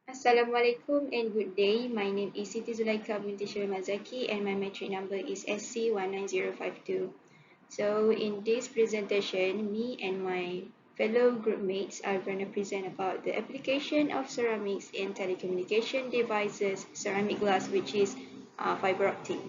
Assalamualaikum and good day. My name is Siti ZULAIKHA binti ZAKI and my metric number is SC19052. So in this presentation, me and my fellow group mates are going to present about the application of ceramics in telecommunication devices, ceramic glass, which is fiber optic.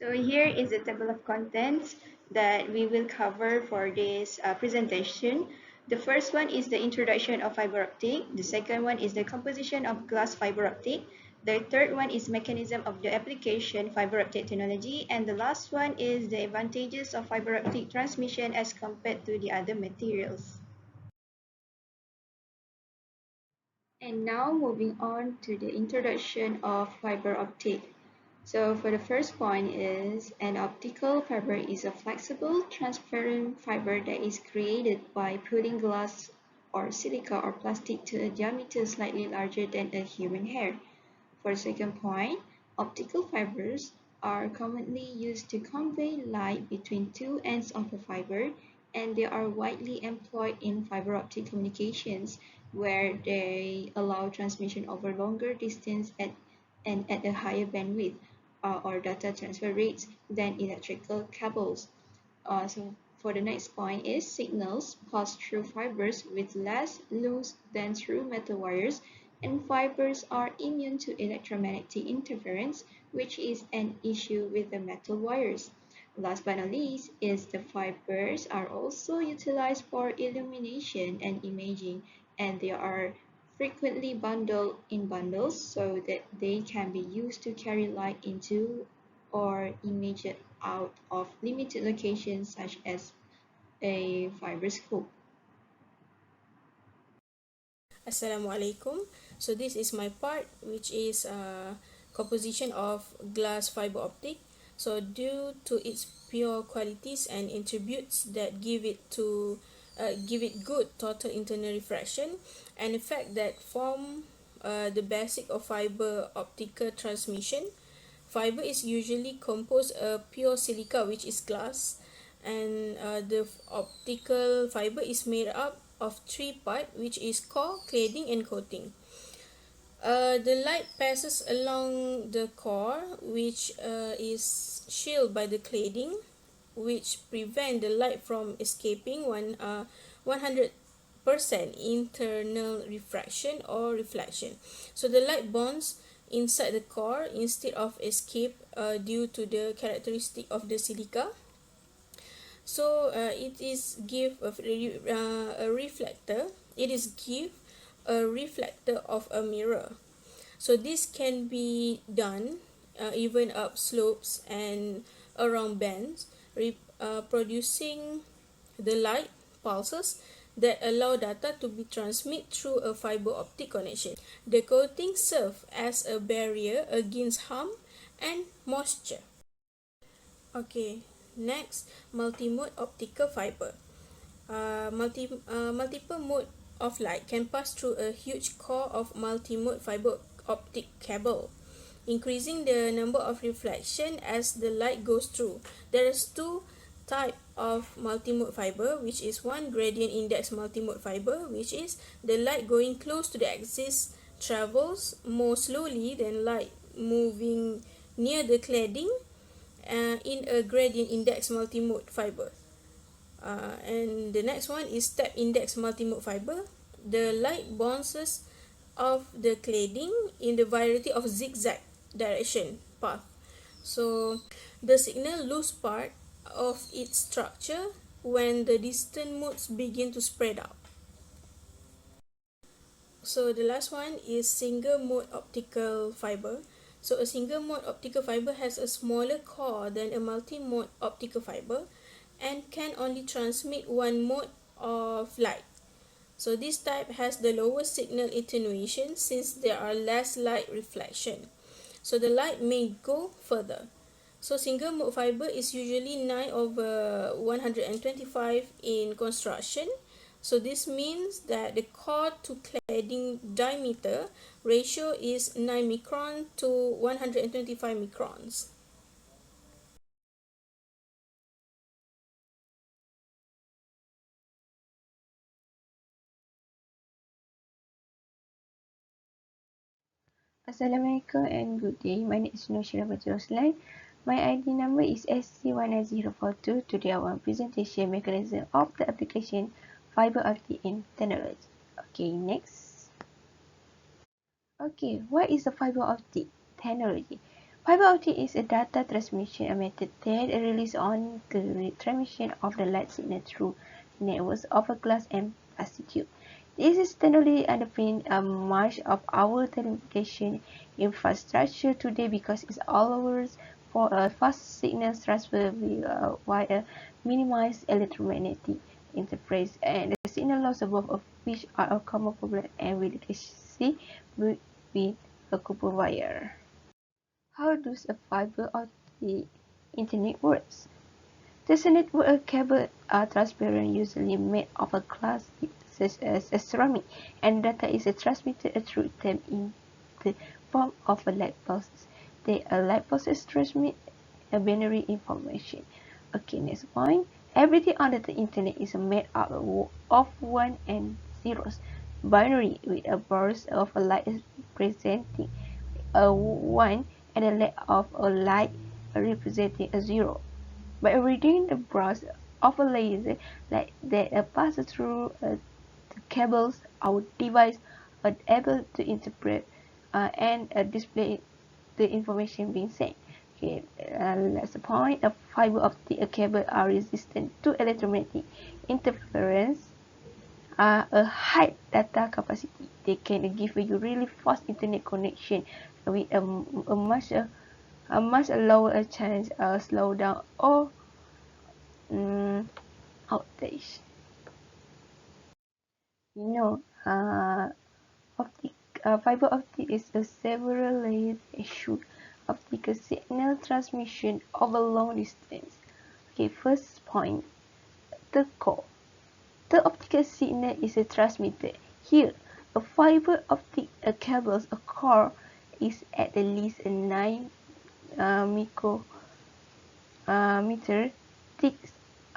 So here is the table of contents that we will cover for this presentation. The first one is the introduction of fiber optic. The second one is the composition of glass fiber optic. The third one is mechanism of the application fiber optic technology. And the last one is the advantages of fiber optic transmission as compared to the other materials. And now moving on to the introduction of fiber optic. So for the first point is an optical fiber is a flexible, transparent fiber that is created by putting glass or silica or plastic to a diameter slightly larger than a human hair. For the second point, optical fibers are commonly used to convey light between two ends of a fiber, and they are widely employed in fiber optic communications where they allow transmission over longer distance and at a higher bandwidth or data transfer rates than electrical cables. So for the next point is signals pass through fibers with less loss than through metal wires, and fibers are immune to electromagnetic interference, which is an issue with the metal wires. Last but not least is the fibers are also utilized for illumination and imaging, and they are frequently bundled in bundles so that they can be used to carry light into or image it out of limited locations such as a fibroscope. Assalamualaikum. So this is my part, which is composition of glass fiber optic. So due to its pure qualities and attributes that give it good total internal refraction, and the fact that form the basic of fiber optical transmission. Fiber is usually composed of pure silica, which is glass, and the optical fiber is made up of three parts, which is core, cladding, and coating. The light passes along the core, which is shielded by the cladding, which prevent the light from escaping 100% internal refraction or reflection. So the light bonds inside the core instead of escape due to the characteristic of the silica. So it is give a reflector. It is give a reflector of a mirror. So this can be done even up slopes and around bends, producing the light pulses that allow data to be transmitted through a fiber optic connection. The coating serves as a barrier against harm and moisture. Okay, next, multi-mode optical fiber. Multiple mode of light can pass through a huge core of multi-mode fiber optic cable, increasing the number of reflection as the light goes through. There is two type of multi-mode fiber, which is one gradient index multi-mode fiber, which is the light going close to the axis travels more slowly than light moving near the cladding in a gradient index multi-mode fiber. And the next one is step index multi-mode fiber. The light bounces off the cladding in the variety of zigzag direction path. So the signal lose part of its structure when the distant modes begin to spread out. So the last one is single mode optical fiber. So a single mode optical fiber has a smaller core than a multi-mode optical fiber and can only transmit one mode of light. So this type has the lowest signal attenuation since there are less light reflection. So the light may go further. So single mode fiber is usually 9/125 in construction. So this means that the core to cladding diameter ratio is 9 micron to 125 microns. Assalamualaikum and good day. My name is ROSLAN. My ID number is SC19042. Today our presentation mechanism of the application fiber optic in technology. Okay, next. Okay, what is a fiber optic technology? Fiber optic is a data transmission method that relies on the transmission of the light signal through networks of a glass and plastic tube. This is technology underpins much of our telecommunication infrastructure today because it allows for a fast signal transfer via minimized electromagnetic interference and the signal loss, above of which are a common problem and will see with a copper wire. How does a fiber optic internet works? This network cable are transparent, usually made of a glass such as a ceramic, and data is transmitted through them in the form of a light pulses. The light pulses transmit a binary information. Okay, next point. Everything on the internet is made up of one and zeros. Binary with a burst of light representing a 1 and a leg of a light representing a 0. By reading the burst of a laser light that passes through the cables, our device are able to interpret and display the information being sent. Okay, that's the point. A fiber optic cable are resistant to electromagnetic interference. A high data capacity. They can give you really fast internet connection with a much lower chance of slowdown or outage. You know, optic fiber optic is a several layered issue optical signal transmission over long distance. Okay, first point, the core. The optical signal is transmitted. Here, a fiber optic cable's core is at least 9 micrometer thick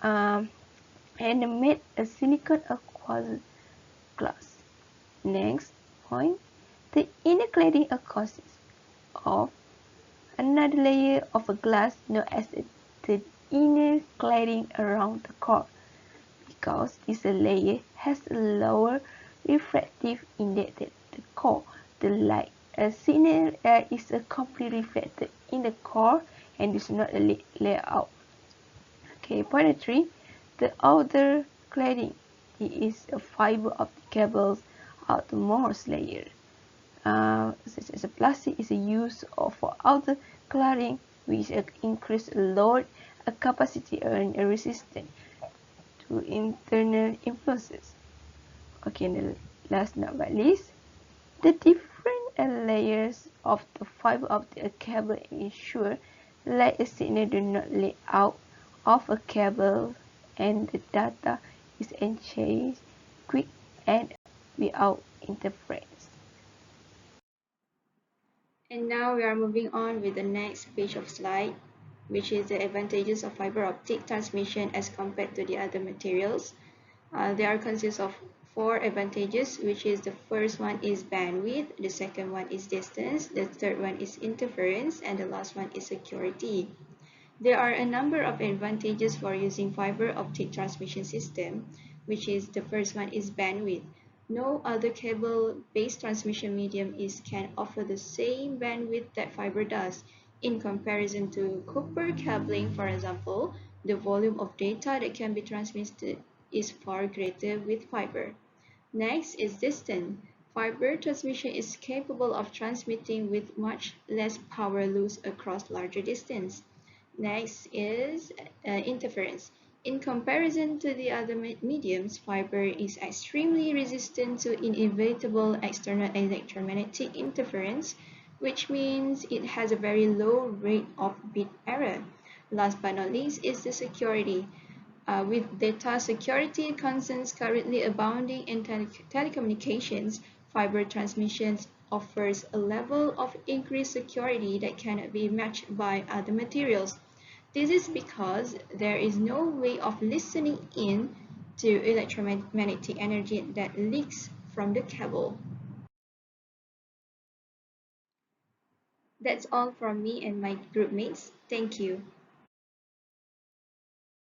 and made of silicon or quartz glass. Next point, the inner cladding consists of another layer of glass known as the inner cladding around the core. Because this layer has a lower refractive index than the core, the light signal is completely reflected in the core and is not laid out. Okay, point 3. The outer cladding is a fiber optic cable's outermost layer. Such as a plastic is used for outer cladding, which increase load capacity and resistance to internal influences. Okay, and last but not least, the different layers of the fiber optic cable ensure light signal do not leak out of a cable and the data is exchanged quick and without interference. And now we are moving on with the next page of slide, which is the advantages of fiber optic transmission as compared to the other materials. There consists of 4 advantages, which is the first one is bandwidth, the second one is distance, the third one is interference, and the last one is security. There are a number of advantages for using fiber optic transmission system, which is the first one is bandwidth. No other cable-based transmission medium can offer the same bandwidth that fiber does. In comparison to copper cabling, for example, the volume of data that can be transmitted is far greater with fiber. Next is distance. Fiber transmission is capable of transmitting with much less power loss across larger distance. Next is interference. In comparison to the other mediums, fiber is extremely resistant to inevitable external electromagnetic interference, which means it has a very low rate of bit error. Last but not least is the security. With data security concerns currently abounding in telecommunications, fiber transmissions offers a level of increased security that cannot be matched by other materials. This is because there is no way of listening in to electromagnetic energy that leaks from the cable. That's all from me and my group mates. Thank you.